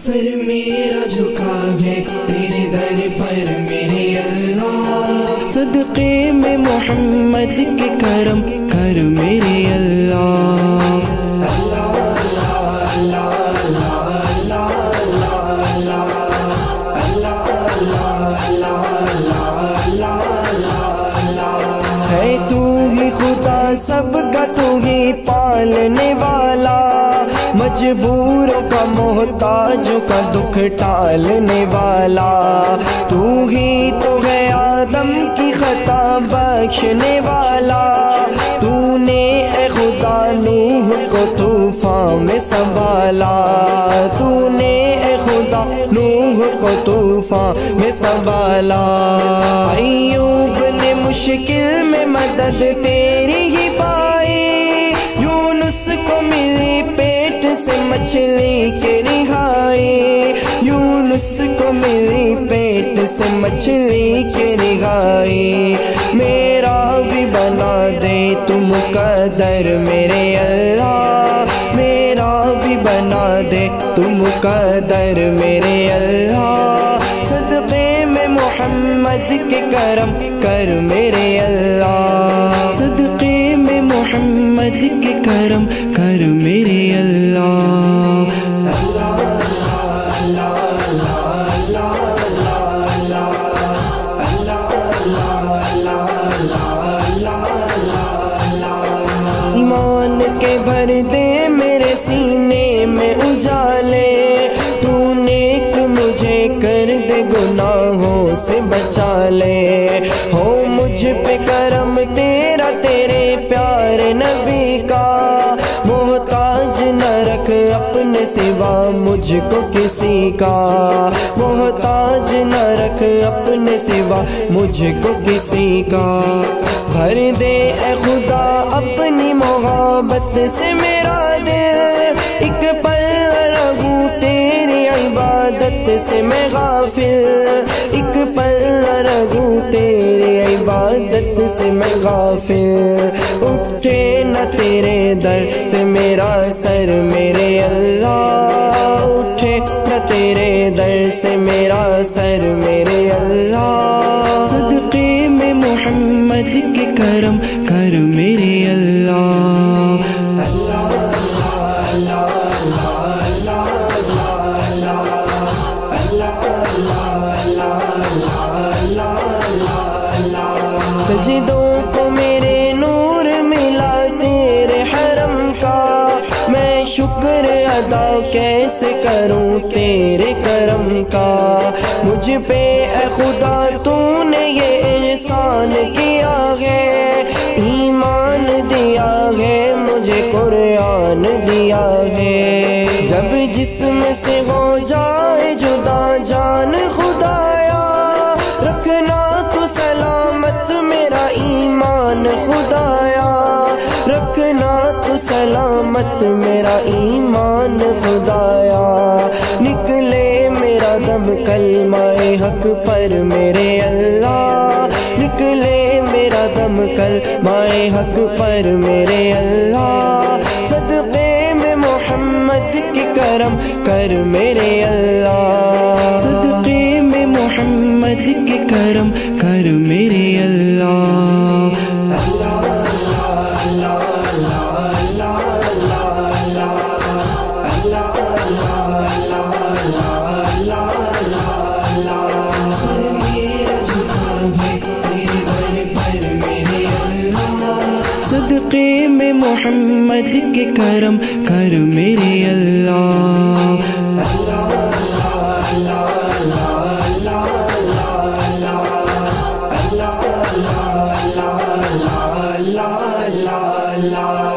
سر میرا جھکا ہے تیرے در پر میرے اللہ، صدقے میں محمد کے کرم کر میرے اللہ۔ ہے تو ہی خدا سب کا تو ہی پالنے والا، مجبوروں کا محتاجوں کا دکھ ٹالنے والا، تو ہی تو ہے آدم کی خطا بخشنے والا، تو نے اے خدا نوح کو طوفان میں سنبھالا، تو نے اے خدا نوح کو طوفان میں سنبھالا، ایوب نے مشکل میں مدد تیری ہی پائی، یونس کو ملی پیٹ سے مچھلی کے رہائی، یونس کو ملی پیٹ سے مچھلی کے رہائی، میرا بھی بنا دے تو مقدر میرے اللہ، میرا بھی بنا دے تو مقدر میرے اللہ، صدقے میں محمد کے کرم کر میرے اللہ، صدقے میں محمد کے کرم کر میرے اللہ۔ ایمان کے بھر دے میرے سینے میں اجالے، تو نیک مجھے کر دے گناہوں سے بچا لے، ہو مجھ پہ کرم تیرا تیرے پیارے نبی کا، محتاج نہ رکھ اپنے سوا مجھ کو کسی کا، محتاج نہ رکھ اپنے سوا مجھ کو کسی کا، بھر دے اے خدا اپنی محبت سے میرا دل، ایک پل رہوں تیری عبادت سے میں غافل، ایک پل رہوں تیری عبادت سے میں غافل، اٹھے نہ تیرے در سے میرا سر میرے اللہ، اٹھے نہ تیرے در سے میرا سر میرے اللہ، صدقے میں محمد کے کرم کر میرے اللہ۔ سجدوں کو میرے نور ملا تیرے حرم کا، میں شکر ادا کیسے کروں تیرے کرم کا، مجھ پہ اے خدا تو نے یہ احسان کیا ہے، ایمان دیا ہے مجھے قرآن دیا ہے، جب جسم سے ہو جائے جدا جان خدایا، رکھنا تو سلامت میرا ایمان خدایا، رکھنا تو سلامت میرا ایمان خدایا، نکلے میرا دم کلمہ حق پر میرے اللہ، نکلے میرا دم کلمہ حق پر میرے اللہ، صدقے میں محمد کے کرم کر میرے اللہ، صدقے میں محمد کے کرم کر میرے اللہ۔ صدقے میں محمد کے کرم کر میرے اللہ۔ اللہ